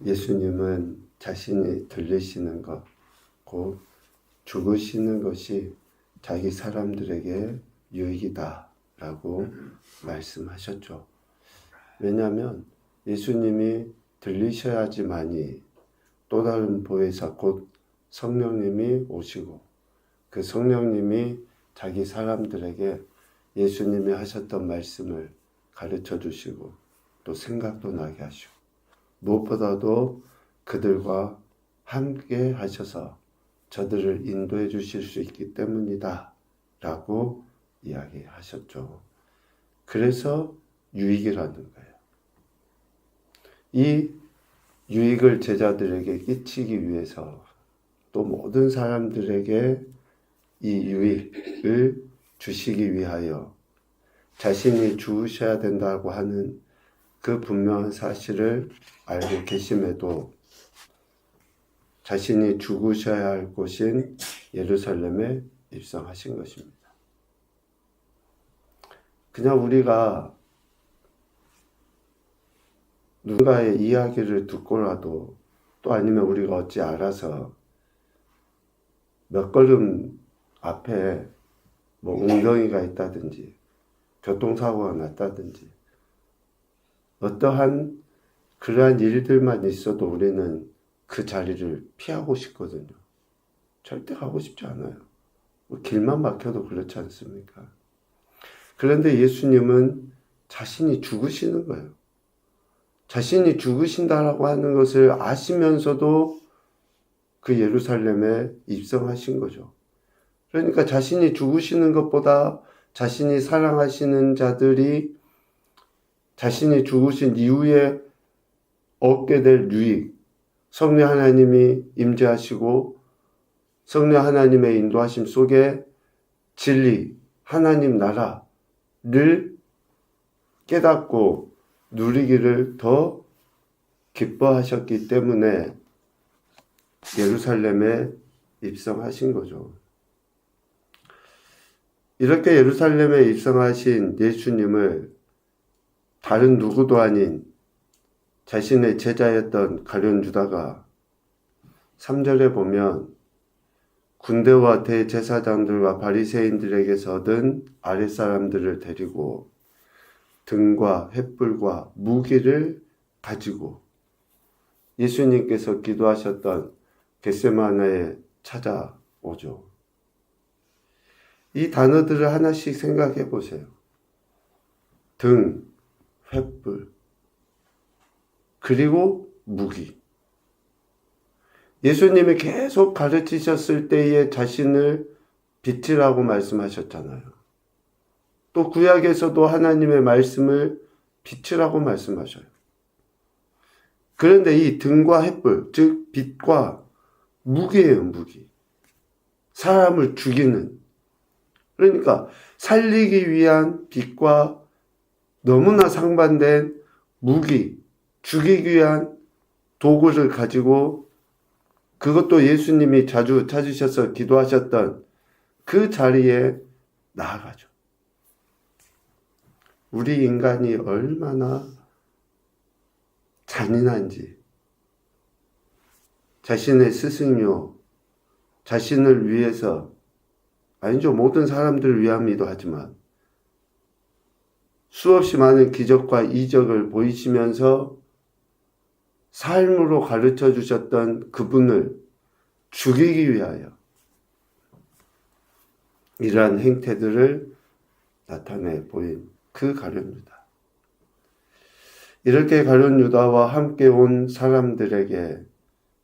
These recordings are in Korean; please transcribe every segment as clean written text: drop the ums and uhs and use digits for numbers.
예수님은 자신이 들리시는 것, 곧 죽으시는 것이 자기 사람들에게 유익이다 라고 말씀하셨죠. 왜냐하면 예수님이 들리셔야지만이 또 다른 보혜사 곧 성령님이 오시고 그 성령님이 자기 사람들에게 예수님이 하셨던 말씀을 가르쳐 주시고 또 생각도 나게 하시고 무엇보다도 그들과 함께 하셔서 저들을 인도해 주실 수 있기 때문이다 라고 이야기하셨죠. 그래서 유익이라는 거예요. 이 유익을 제자들에게 끼치기 위해서 또 모든 사람들에게 이 유익을 주시기 위하여 자신이 죽으셔야 된다고 하는 그 분명한 사실을 알고 계심에도 자신이 죽으셔야 할 곳인 예루살렘에 입성하신 것입니다. 그냥 우리가 누군가의 이야기를 듣고라도 또 아니면 우리가 어찌 알아서 몇 걸음 앞에 뭐 웅덩이가 있다든지 교통사고가 났다든지 어떠한 그러한 일들만 있어도 우리는 그 자리를 피하고 싶거든요. 절대 가고 싶지 않아요. 뭐 길만 막혀도 그렇지 않습니까? 그런데 예수님은 자신이 죽으시는 거예요. 자신이 죽으신다라고 하는 것을 아시면서도 그 예루살렘에 입성하신 거죠. 그러니까 자신이 죽으시는 것보다 자신이 사랑하시는 자들이 자신이 죽으신 이후에 얻게 될 유익, 성령 하나님이 임재하시고 성령 하나님의 인도하심 속에 진리, 하나님 나라를 깨닫고 누리기를 더 기뻐하셨기 때문에 예루살렘에 입성하신 거죠. 이렇게 예루살렘에 입성하신 예수님을 다른 누구도 아닌 자신의 제자였던 가룟 유다가 3절에 보면 군대와 대제사장들과 바리새인들에게서 얻은 아랫사람들을 데리고 등과 횃불과 무기를 가지고 예수님께서 기도하셨던 겟세마네에 찾아오죠. 이 단어들을 하나씩 생각해 보세요. 등, 횃불, 그리고 무기. 예수님이 계속 가르치셨을 때에 자신을 빛이라고 말씀하셨잖아요. 또 구약에서도 하나님의 말씀을 빛이라고 말씀하셔요. 그런데 이 등과 횃불, 즉 빛과 무기예요, 무기. 사람을 죽이는. 그러니까 살리기 위한 빛과 너무나 상반된 무기, 죽이기 위한 도구를 가지고 그것도 예수님이 자주 찾으셔서 기도하셨던 그 자리에 나아가죠. 우리 인간이 얼마나 잔인한지 자신의 스승이요 자신을 위해서 아니죠 모든 사람들을 위함이기도 하지만 수없이 많은 기적과 이적을 보이시면서 삶으로 가르쳐 주셨던 그분을 죽이기 위하여 이러한 행태들을 나타내 보인 그 가룟 유다. 이렇게 가룟 유다와 함께 온 사람들에게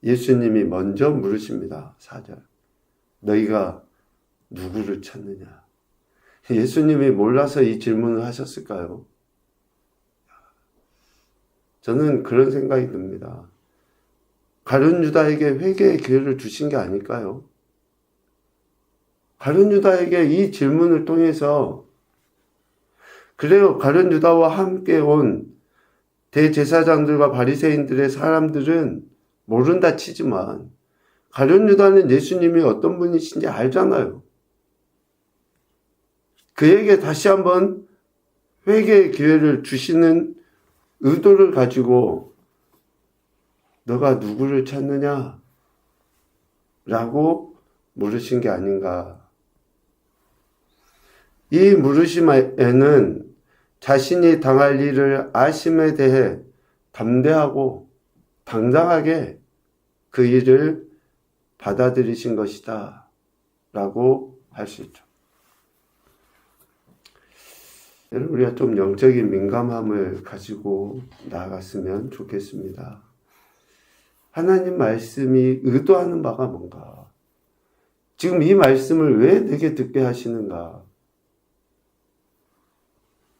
예수님이 먼저 물으십니다. 4절. 너희가 누구를 찾느냐? 예수님이 몰라서 이 질문을 하셨을까요? 저는 그런 생각이 듭니다. 가룟 유다에게 회개의 기회를 주신 게 아닐까요? 가룟 유다에게 이 질문을 통해서 그래요. 가룟 유다와 함께 온 대제사장들과 바리새인들의 사람들은 모른다 치지만 가룟 유다는 예수님이 어떤 분이신지 알잖아요. 그에게 다시 한번 회개의 기회를 주시는 의도를 가지고 너가 누구를 찾느냐? 라고 물으신 게 아닌가. 이 물으심에는 자신이 당할 일을 아심에 대해 담대하고 당당하게 그 일을 받아들이신 것이다 라고 할 수 있죠. 여러분, 우리가 좀 영적인 민감함을 가지고 나아갔으면 좋겠습니다. 하나님 말씀이 의도하는 바가 뭔가? 지금 이 말씀을 왜 내게 듣게 하시는가?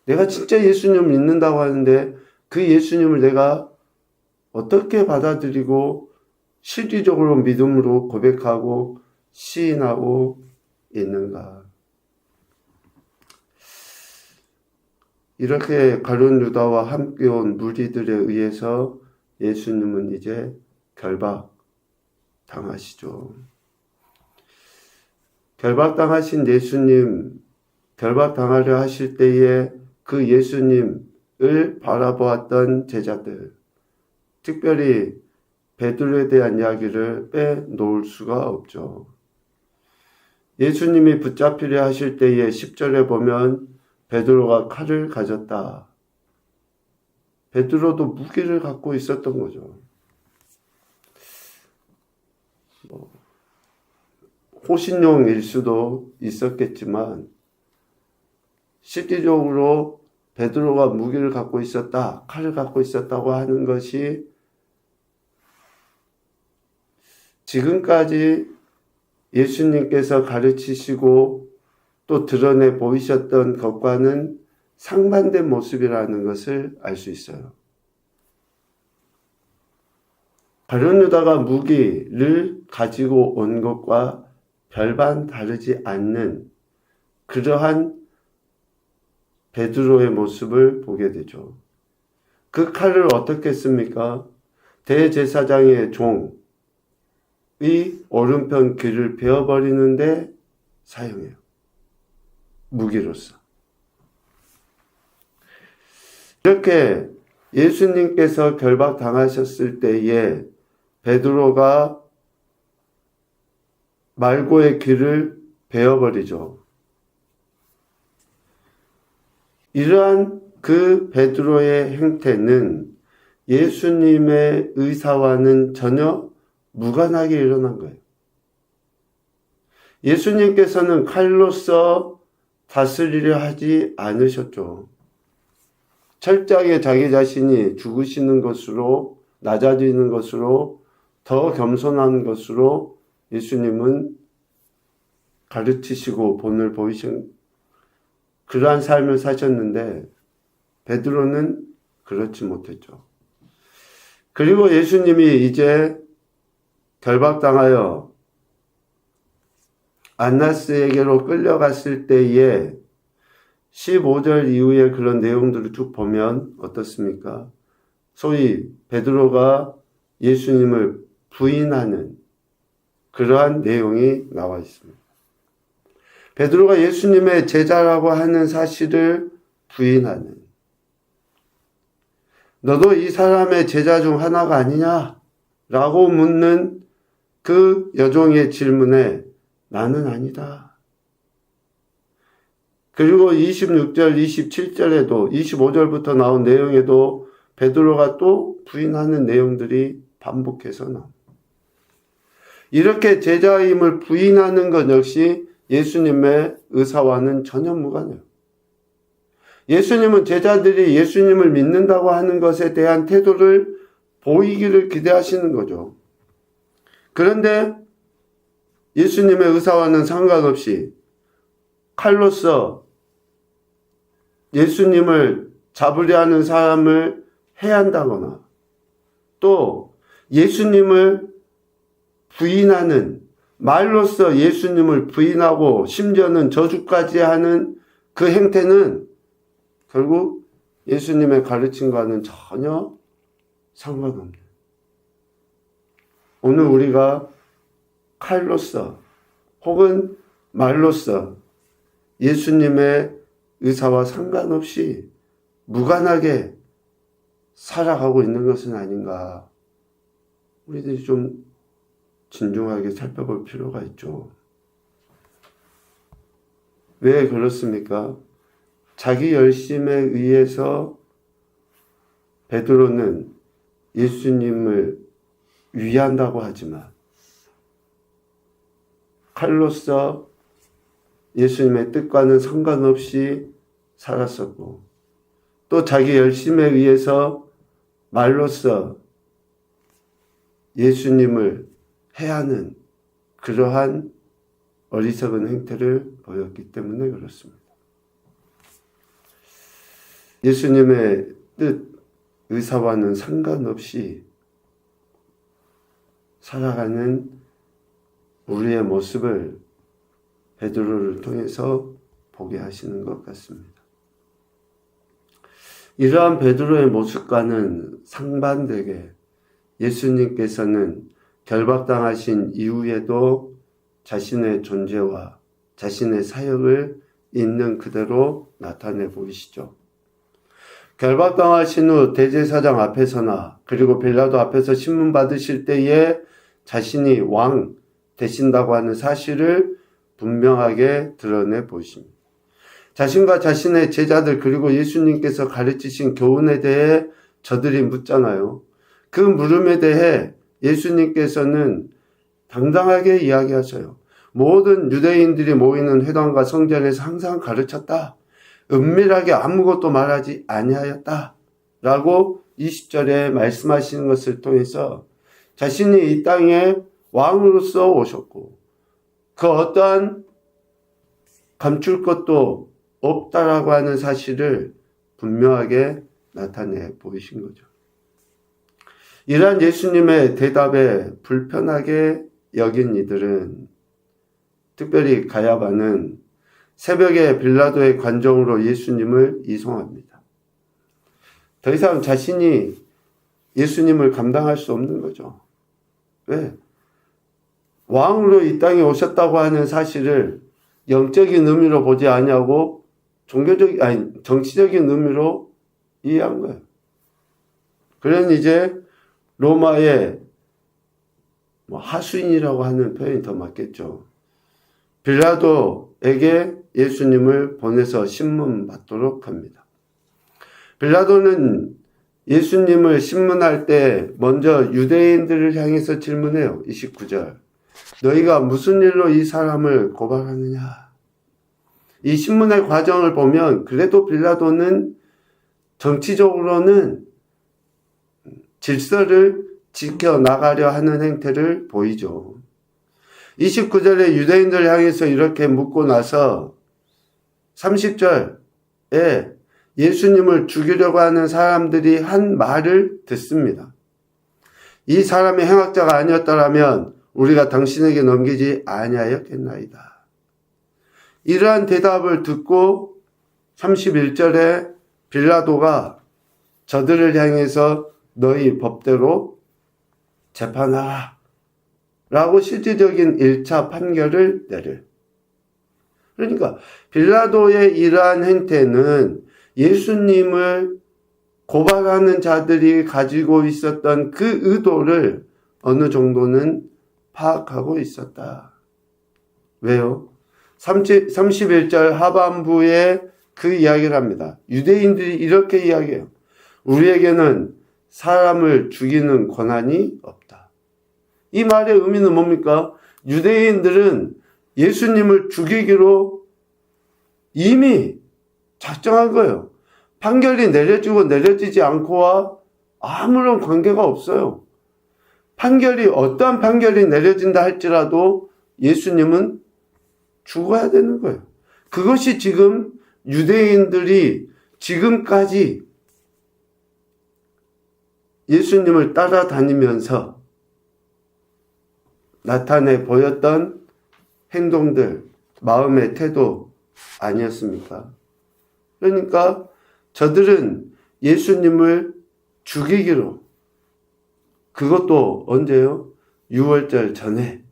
내가 진짜 예수님을 믿는다고 하는데 그 예수님을 내가 어떻게 받아들이고 실질적으로 믿음으로 고백하고 시인하고 있는가? 이렇게 가룟 유다와 함께 온 무리들에 의해서 예수님은 이제 결박당하시죠. 결박당하신 예수님, 결박당하려 하실 때에 그 예수님을 바라보았던 제자들, 특별히 베드로에 대한 이야기를 빼놓을 수가 없죠. 예수님이 붙잡히려 하실 때에 10절에 보면 베드로가 칼을 가졌다. 베드로도 무기를 갖고 있었던 거죠. 호신용일 수도 있었겠지만 실질적으로 베드로가 무기를 갖고 있었다, 칼을 갖고 있었다고 하는 것이 지금까지 예수님께서 가르치시고 또 드러내 보이셨던 것과는 상반된 모습이라는 것을 알 수 있어요. 가룟 유다가 무기를 가지고 온 것과 별반 다르지 않는 그러한 베드로의 모습을 보게 되죠. 그 칼을 어떻게 씁니까? 대제사장의 종의 오른편 귀를 베어버리는데 사용해요. 무기로서. 이렇게 예수님께서 결박당하셨을 때에 베드로가 말고의 귀를 베어버리죠. 이러한 그 베드로의 행태는 예수님의 의사와는 전혀 무관하게 일어난 거예요. 예수님께서는 칼로서 다스리려 하지 않으셨죠. 철저하게 자기 자신이 죽으시는 것으로, 낮아지는 것으로, 더 겸손한 것으로 예수님은 가르치시고 본을 보이신 그러한 삶을 사셨는데 베드로는 그렇지 못했죠. 그리고 예수님이 이제 결박당하여 안나스에게로 끌려갔을 때에 15절 이후에 그런 내용들을 쭉 보면 어떻습니까? 소위 베드로가 예수님을 부인하는 그러한 내용이 나와 있습니다. 베드로가 예수님의 제자라고 하는 사실을 부인하는, 너도 이 사람의 제자 중 하나가 아니냐? 라고 묻는 그 여종의 질문에 나는 아니다. 그리고 26절, 27절에도 25절부터 나온 내용에도 베드로가 또 부인하는 내용들이 반복해서 나옵니다. 이렇게 제자임을 부인하는 것 역시 예수님의 의사와는 전혀 무관해요. 예수님은 제자들이 예수님을 믿는다고 하는 것에 대한 태도를 보이기를 기대하시는 거죠. 그런데 예수님의 의사와는 상관없이 칼로서 예수님을 잡으려 하는 사람을 해한다거나 또 예수님을 부인하는, 말로써 예수님을 부인하고 심지어는 저주까지 하는 그 행태는 결국 예수님의 가르침과는 전혀 상관없는, 오늘 우리가 칼로서 혹은 말로써 예수님의 의사와 상관없이 무관하게 살아가고 있는 것은 아닌가 우리들이 좀 진중하게 살펴볼 필요가 있죠. 왜 그렇습니까? 자기 열심에 의해서 베드로는 예수님을 위한다고 하지만 칼로서 예수님의 뜻과는 상관없이 살았었고, 또 자기 열심에 의해서 말로써 예수님을 해하는 그러한 어리석은 행태를 보였기 때문에 그렇습니다. 예수님의 뜻, 의사와는 상관없이 살아가는 우리의 모습을 베드로를 통해서 보게 하시는 것 같습니다. 이러한 베드로의 모습과는 상반되게 예수님께서는 결박당하신 이후에도 자신의 존재와 자신의 사역을 있는 그대로 나타내 보이시죠. 결박당하신 후 대제사장 앞에서나 그리고 빌라도 앞에서 신문 받으실 때에 자신이 왕 되신다고 하는 사실을 분명하게 드러내 보십니다. 자신과 자신의 제자들 그리고 예수님께서 가르치신 교훈에 대해 저들이 묻잖아요. 그 물음에 대해 예수님께서는 당당하게 이야기하셔요. 모든 유대인들이 모이는 회당과 성전에서 항상 가르쳤다. 은밀하게 아무것도 말하지 아니하였다. 라고 20절에 말씀하시는 것을 통해서 자신이 이 땅에 왕으로서 오셨고 그 어떠한 감출 것도 없다라고 하는 사실을 분명하게 나타내 보이신 거죠. 이러한 예수님의 대답에 불편하게 여긴 이들은, 특별히 가야바는 새벽에 빌라도의 관정으로 예수님을 이송합니다. 더 이상 자신이 예수님을 감당할 수 없는 거죠. 왜? 왕으로 이 땅에 오셨다고 하는 사실을 영적인 의미로 보지 아니하고 정치적인 의미로 이해한 거예요. 그래서 이제 로마의 하수인이라고 하는 표현이 더 맞겠죠. 빌라도에게 예수님을 보내서 신문 받도록 합니다. 빌라도는 예수님을 신문할 때 먼저 유대인들을 향해서 질문해요. 29절. 너희가 무슨 일로 이 사람을 고발하느냐? 이 신문의 과정을 보면 그래도 빌라도는 정치적으로는 질서를 지켜나가려 하는 행태를 보이죠. 29절에 유대인들 향해서 이렇게 묻고 나서 30절에 예수님을 죽이려고 하는 사람들이 한 말을 듣습니다. 이 사람이 행악자가 아니었더라면 우리가 당신에게 넘기지 아니하였겠나이다. 이러한 대답을 듣고 31절에 빌라도가 저들을 향해서 너희 법대로 재판하라 라고 실질적인 1차 판결을 내릴. 그러니까 빌라도의 이러한 행태는 예수님을 고발하는 자들이 가지고 있었던 그 의도를 어느 정도는 파악하고 있었다. 왜요? 31절 하반부에 그 이야기를 합니다. 유대인들이 이렇게 이야기해요. 우리에게는 사람을 죽이는 권한이 없다. 이 말의 의미는 뭡니까? 유대인들은 예수님을 죽이기로 이미 작정한 거예요. 판결이 내려지고 내려지지 않고와 아무런 관계가 없어요. 어떠한 판결이 내려진다 할지라도 예수님은 죽어야 되는 거예요. 그것이 지금 유대인들이 지금까지 예수님을 따라다니면서 나타내 보였던 행동들, 마음의 태도 아니었습니까? 그러니까 저들은 예수님을 죽이기로, 그것도 언제요? 유월절 전에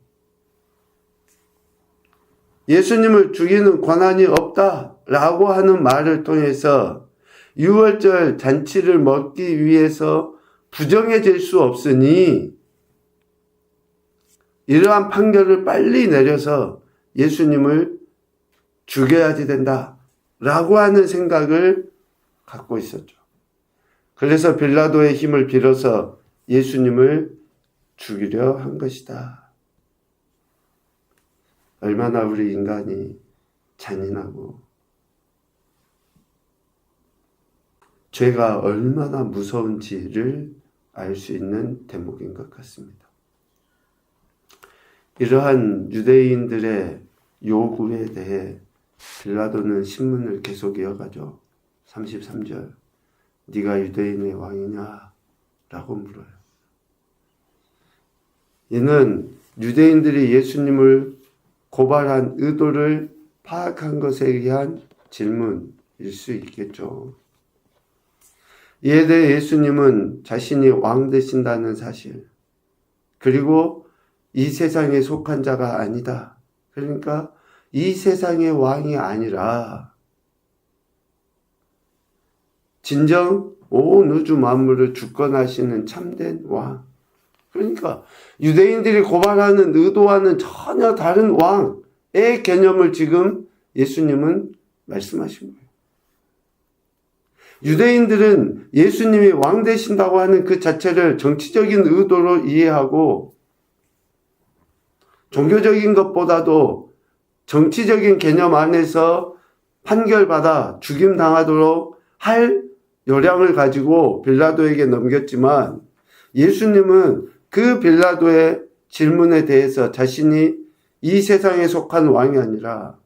예수님을 죽이는 권한이 없다라고 하는 말을 통해서 유월절 잔치를 먹기 위해서 부정해질 수 없으니 이러한 판결을 빨리 내려서 예수님을 죽여야지 된다 라고 하는 생각을 갖고 있었죠. 그래서 빌라도의 힘을 빌어서 예수님을 죽이려 한 것이다. 얼마나 우리 인간이 잔인하고 죄가 얼마나 무서운지를 알 수 있는 대목인 것 같습니다. 이러한 유대인들의 요구에 대해 빌라도는 신문을 계속 이어가죠. 33절, 네가 유대인의 왕이냐? 라고 물어요. 이는 유대인들이 예수님을 고발한 의도를 파악한 것에 의한 질문일 수 있겠죠. 이에 대해 예수님은 자신이 왕 되신다는 사실, 그리고 이 세상에 속한 자가 아니다. 그러니까 이 세상의 왕이 아니라 진정 온 우주 만물을 주권하시는 참된 왕. 그러니까 유대인들이 고발하는 의도와는 전혀 다른 왕의 개념을 지금 예수님은 말씀하신 거예요. 유대인들은 예수님이 왕 되신다고 하는 그 자체를 정치적인 의도로 이해하고 종교적인 것보다도 정치적인 개념 안에서 판결받아 죽임당하도록 할 요량을 가지고 빌라도에게 넘겼지만 예수님은 그 빌라도의 질문에 대해서 자신이 이 세상에 속한 왕이 아니라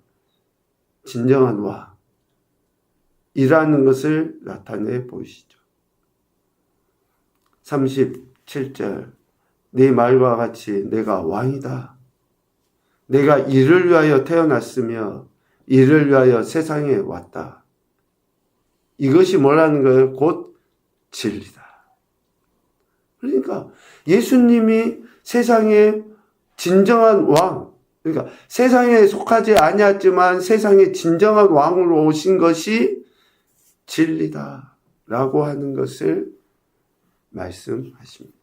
진정한 왕이라는 것을 나타내 보이시죠. 37절, 네 말과 같이 내가 왕이다. 내가 이를 위하여 태어났으며 이를 위하여 세상에 왔다. 이것이 뭐라는 거예요? 곧 진리다. 그러니까 예수님이 세상의 진정한 왕, 그러니까 세상에 속하지 아니었지만 세상의 진정한 왕으로 오신 것이 진리다 라고 하는 것을 말씀하십니다.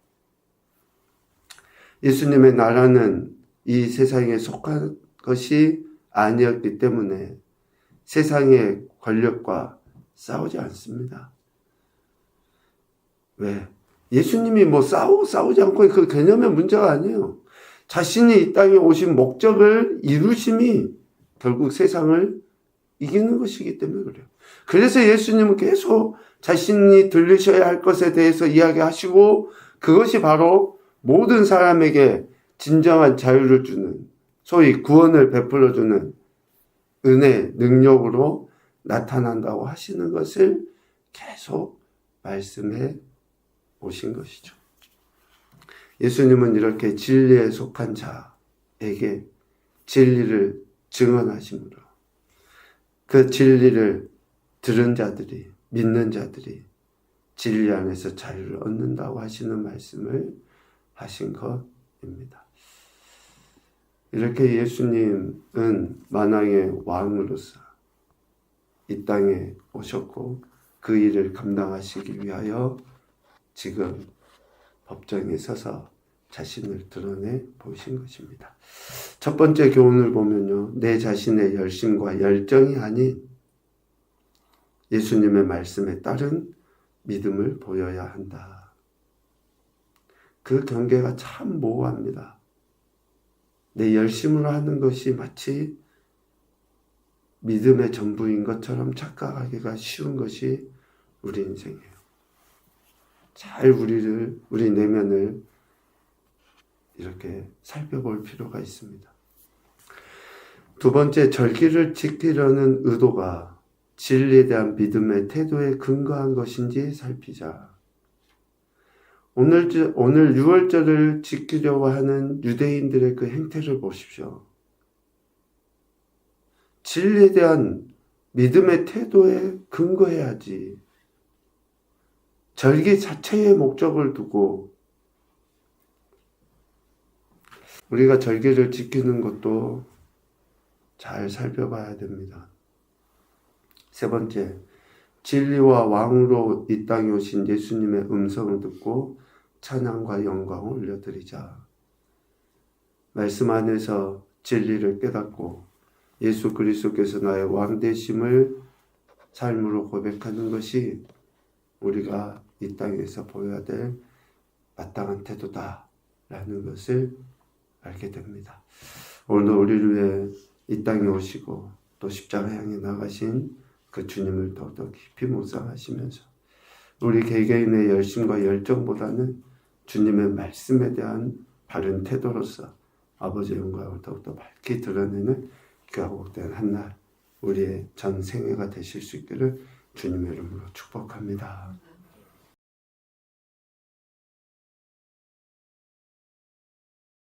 예수님의 나라는 이 세상에 속한 것이 아니었기 때문에 세상의 권력과 싸우지 않습니다. 왜? 예수님이 싸우지 않고 그 개념의 문제가 아니에요. 자신이 이 땅에 오신 목적을 이루심이 결국 세상을 이기는 것이기 때문에 그래요. 그래서 예수님은 계속 자신이 들으셔야 할 것에 대해서 이야기하시고 그것이 바로 모든 사람에게 진정한 자유를 주는, 소위 구원을 베풀어주는 은혜, 능력으로 나타난다고 하시는 것을 계속 말씀해 오신 것이죠. 예수님은 이렇게 진리에 속한 자에게 진리를 증언하심으로 그 진리를 들은 자들이, 믿는 자들이 진리 안에서 자유를 얻는다고 하시는 말씀을 하신 것입니다. 이렇게 예수님은 만왕의 왕으로서 이 땅에 오셨고 그 일을 감당하시기 위하여 지금 법정에 서서 자신을 드러내 보이신 것입니다. 첫 번째 교훈을 보면요, 내 자신의 열심과 열정이 아닌 예수님의 말씀에 따른 믿음을 보여야 한다. 그 경계가 참 모호합니다. 내 열심으로 하는 것이 마치 믿음의 전부인 것처럼 착각하기가 쉬운 것이 우리 인생이에요. 잘 우리 내면을 이렇게 살펴볼 필요가 있습니다. 두 번째, 절기를 지키려는 의도가 진리에 대한 믿음의 태도에 근거한 것인지 살피자. 오늘 6월절을 지키려고 하는 유대인들의 그 행태를 보십시오. 진리에 대한 믿음의 태도에 근거해야지. 절기 자체의 목적을 두고 우리가 절기를 지키는 것도 잘 살펴봐야 됩니다. 세 번째, 진리와 왕으로 이 땅에 오신 예수님의 음성을 듣고 찬양과 영광을 올려드리자. 말씀 안에서 진리를 깨닫고 예수 그리스도께서 나의 왕 되심을 삶으로 고백하는 것이 우리가 이 땅에서 보여야 될 마땅한 태도다라는 것을 알게 됩니다. 오늘도 우리를 위해 이 땅에 오시고 또 십자가 향해 나가신 그 주님을 더욱더 깊이 묵상하시면서 우리 개개인의 열심과 열정보다는 주님의 말씀에 대한 바른 태도로서 아버지의 영광을 더욱더 밝게 드러내는 귀하고 복된 한날 우리의 전 생애가 되실 수 있기를 주님의 이름으로 축복합니다.